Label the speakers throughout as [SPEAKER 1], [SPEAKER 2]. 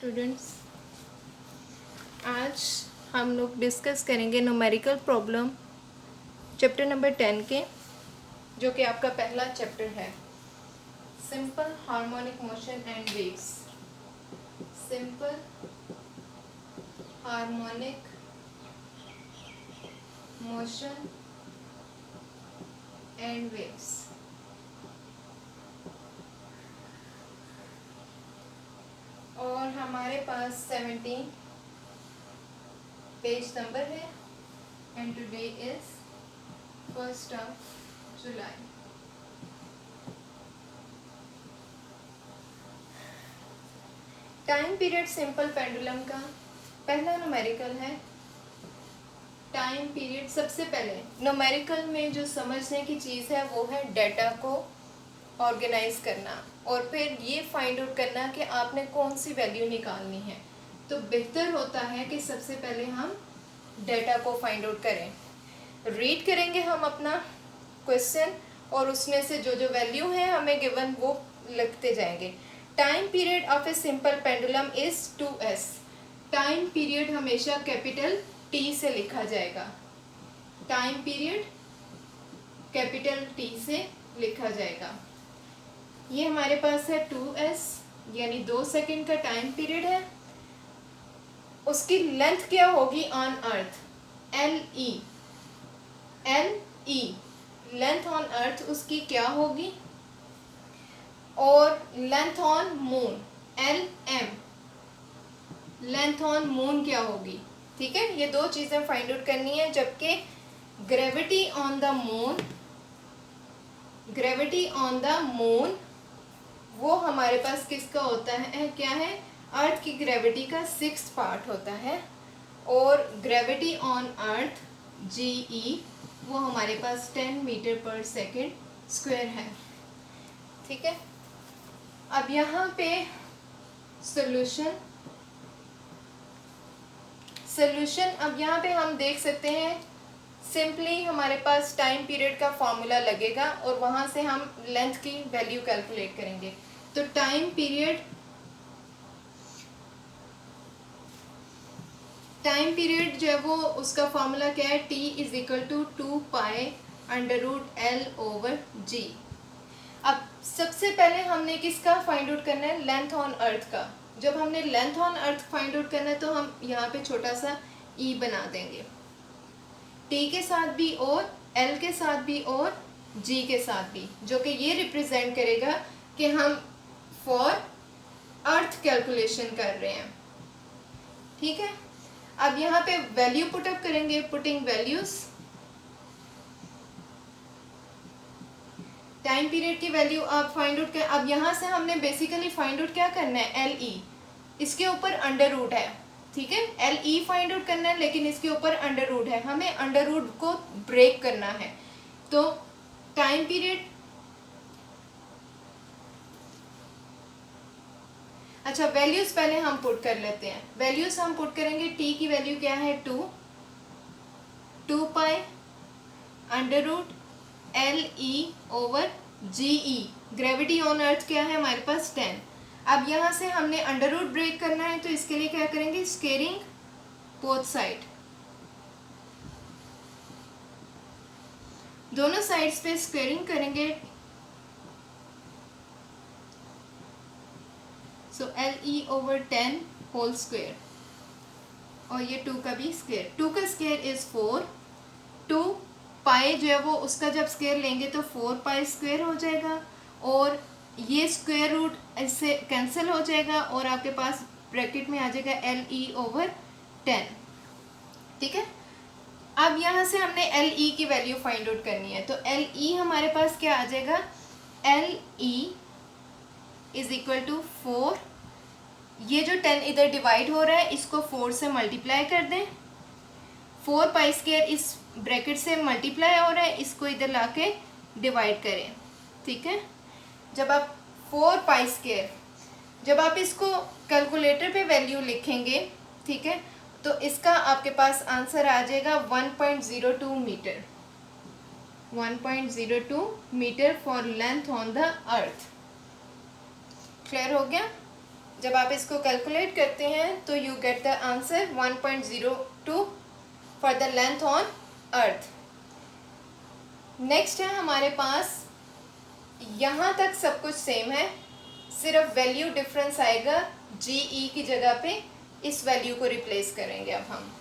[SPEAKER 1] Students, आज हम लोग डिस्कस करेंगे न्यूमेरिकल प्रॉब्लम चैप्टर नंबर 10 के, जो कि आपका पहला चैप्टर है, simple harmonic motion and waves. Simple harmonic motion and waves. और हमारे पास 17 पेज नंबर है and today is 1st of July. Time period simple pendulum का पहला न्यूमेरिकल है। टाइम पीरियड सबसे पहले न्यूमेरिकल में जो समझने की चीज़ है वो है डेटा को ऑर्गेनाइज करना और फिर ये फाइंड आउट करना कि आपने कौन सी वैल्यू निकालनी है। तो बेहतर होता है कि सबसे पहले हम डेटा को फाइंड आउट करें। रीड करेंगे हम अपना क्वेश्चन और उसमें से जो जो वैल्यू है हमें गिवन वो लिखते जाएंगे। Time period of a simple pendulum is 2s। Time period हमेशा कैपिटल T से लिखा जाएगा। टाइम पीरियड कैपिटल T से लिखा जाएगा। ये हमारे पास है 2s यानी 2 सेकंड का टाइम पीरियड है। उसकी लेंथ क्या होगी on earth? LE। Length on अर्थ उसकी क्या होगी? और length on moon LM। Length on moon क्या होगी? ठीक है, ये दो चीजें फाइंड आउट करनी है। जबकि ग्रेविटी ऑन द मून वो हमारे पास किसका होता है? क्या है? अर्थ की ग्रेविटी का 6th पार्ट होता है। और ग्रेविटी ऑन अर्थ GE वो हमारे पास 10 मीटर पर सेकेंड स्क्वायर है। ठीक है, अब यहाँ पे सोल्यूशन अब यहाँ पे हम देख सकते हैं। सिंपली हमारे पास टाइम पीरियड का फॉर्मूला लगेगा और वहाँ से हम लेंथ की वैल्यू कैलकुलेट करेंगे। तो टाइम पीरियड जो है वो उसका फॉर्मूला क्या है? T = 2π√L/G। अब सबसे पहले हमने किसका फाइंड आउट करना है? लेंथ ऑन अर्थ का। जब हमने length on earth find out करना है तो हम यहाँ पे छोटा सा E बना देंगे, T के साथ भी और L के साथ भी और G के साथ भी, जो कि ये रिप्रेजेंट करेगा कि हम फॉर अर्थ कैलकुलेशन कर रहे हैं। ठीक है, अब यहाँ पे वैल्यू पुटअप करेंगे। पुटिंग वैल्यूज, टाइम पीरियड की वैल्यू आप फाइंड आउट कर। अब यहाँ से हमने बेसिकली फाइंड आउट क्या करना है? LE। इसके ऊपर अंडर रूट है। ठीक है, LE फाइंड आउट करना है लेकिन इसके ऊपर अंडर रूट है, हमें अंडर रूट को ब्रेक करना है। तो टाइम पीरियड, अच्छा वैल्यूज पहले हम पुट कर लेते हैं। वैल्यूज हम पुट करेंगे। T की वैल्यू क्या है? 2π√LE/GE। ग्रेविटी ऑन अर्थ क्या है हमारे पास? 10। अब यहाँ से हमने अंडर रूट ब्रेक करना है तो इसके लिए क्या करेंगे? स्क्वेयरिंग बोथ साइड, दोनों साइड्स पे स्क्वेयरिंग करेंगे। सो LE/10 होल स्क्वेयर और ये 2 का भी स्क्वेयर। 2 का स्क्वेयर इज 4। 2 पाई जो है वो उसका जब स्क्वेयर लेंगे तो 4π² हो जाएगा और ये स्क्वायर रूट इससे कैंसिल हो जाएगा और आपके पास ब्रैकेट में आ जाएगा LE/10। ठीक है, अब यहाँ से हमने LE की वैल्यू फाइंड आउट करनी है। तो LE हमारे पास क्या आ जाएगा? LE = 4। ये जो 10 इधर डिवाइड हो रहा है इसको 4 से मल्टीप्लाई कर दें। 4π² इस ब्रैकेट से मल्टीप्लाई हो रहा है, इसको इधर लाके डिवाइड करें। ठीक है, जब आप 4π², जब आप इसको कैलकुलेटर पे वैल्यू लिखेंगे, ठीक है, तो इसका आपके पास आंसर आ जाएगा 1.02 metre. 1.02 metre for length on the earth. Clear हो गया? जब आप इसको कैलकुलेट करते हैं तो you get the answer 1.02 for the length on earth. Next है हमारे पास, यहाँ तक सब कुछ सेम है, सिर्फ वैल्यू डिफरेंस आएगा, जी ई की जगह पे इस वैल्यू को रिप्लेस करेंगे अब हम।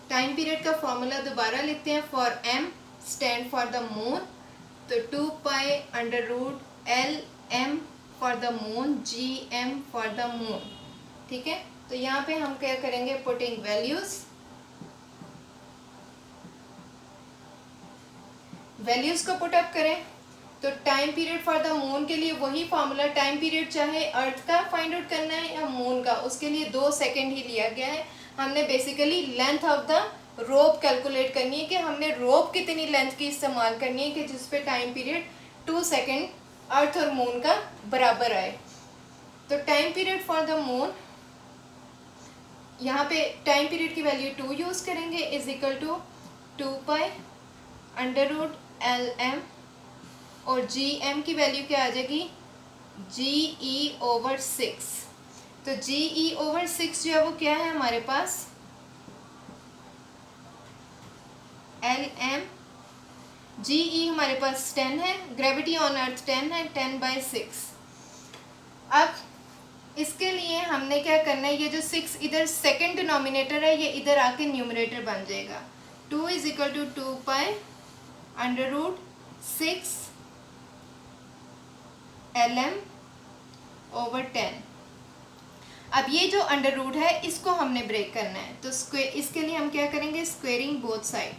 [SPEAKER 1] टाइम पीरियड का फॉर्मूला दोबारा लिखते हैं। For M stand for the moon, तो 2 pi under root L M for the moon, G M for the moon. ठीक है, तो यहाँ पे हम क्या करेंगे, पुटिंग वैल्यूज को पुट अप करें। तो time period for the moon के लिए वही फॉर्मूला, टाइम पीरियड चाहे अर्थ का फाइंड आउट करना है या मून का, उसके लिए 2 सेकेंड ही लिया गया है। हमने basically length of the rope calculate करनी है कि हमने रोप कितनी लेंथ की इस्तेमाल करनी है कि जिस पे टाइम पीरियड 2 सेकेंड अर्थ और मून का बराबर आए। तो time period for the moon, यहाँ पे टाइम पीरियड की वैल्यू 2 यूज़ करेंगे, is equal to 2 pi under root L M, और जी एम की वैल्यू क्या आ जाएगी, जी ई ओवर 6। तो जी ई ओवर 6 जो है वो क्या है हमारे पास, एल एम, जी ई हमारे पास 10 है, ग्रेविटी ऑन अर्थ 10 है, 10/6। अब इसके लिए हमने क्या करना है, ये जो 6 इधर सेकेंड डिनोमिनेटर है, ये इधर आके न्यूमरेटर बन जाएगा। 2 is equal to 2 pi under root 6 L M over 10। अब ये जो अंडर रूट है इसको हमने ब्रेक करना है, तो स्क्वेयर, इसके लिए हम क्या करेंगे, स्क्वेयरिंग बोथ साइड।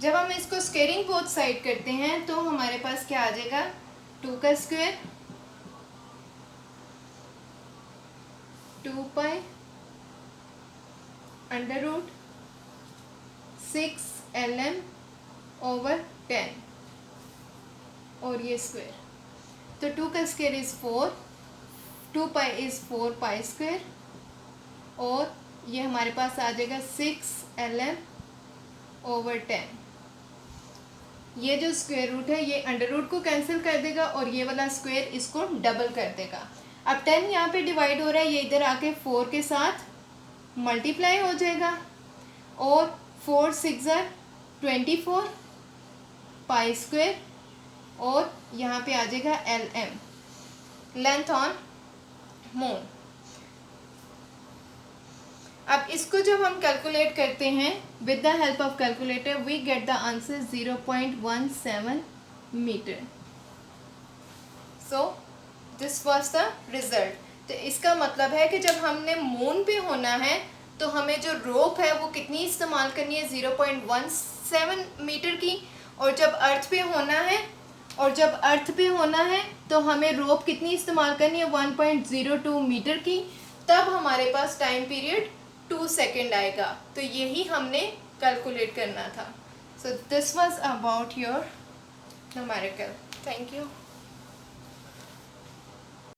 [SPEAKER 1] जब हम इसको स्क्वेयरिंग बोथ साइड करते हैं तो हमारे पास क्या आ जाएगा, 2 का square 2 pi under root 6 L M over 10, और ये स्क्वायर, तो 2 का square is 4, 2 pi is 4 pi square, और ये हमारे पास आ जाएगा 6 एल एम ओवर 10। ये जो स्क्वायर रूट है ये अंडर रूट को कैंसिल कर देगा और ये वाला स्क्वायर इसको डबल कर देगा। अब 10 यहाँ पे डिवाइड हो रहा है, ये इधर आके 4 के साथ मल्टीप्लाई हो जाएगा, और 4 6 24 पाई स्क्वायर, और यहाँ पे आ जाएगा L M, length on moon. अब इसको जब हम कैलकुलेट करते हैं with the help of calculator, we get the answer 0.17 metre. So this was the result. तो इसका मतलब है कि जब हमने मून पे होना है तो हमें जो रोप है वो कितनी इस्तेमाल करनी है, 0.17 मीटर की, और जब अर्थ पे होना है तो हमें रोप कितनी इस्तेमाल करनी है, 1.02 मीटर की। तब हमारे पास टाइम पीरियड 2 सेकेंड आएगा। तो यही हमने कैलकुलेट करना था। सो this was about your numerical. Thank you.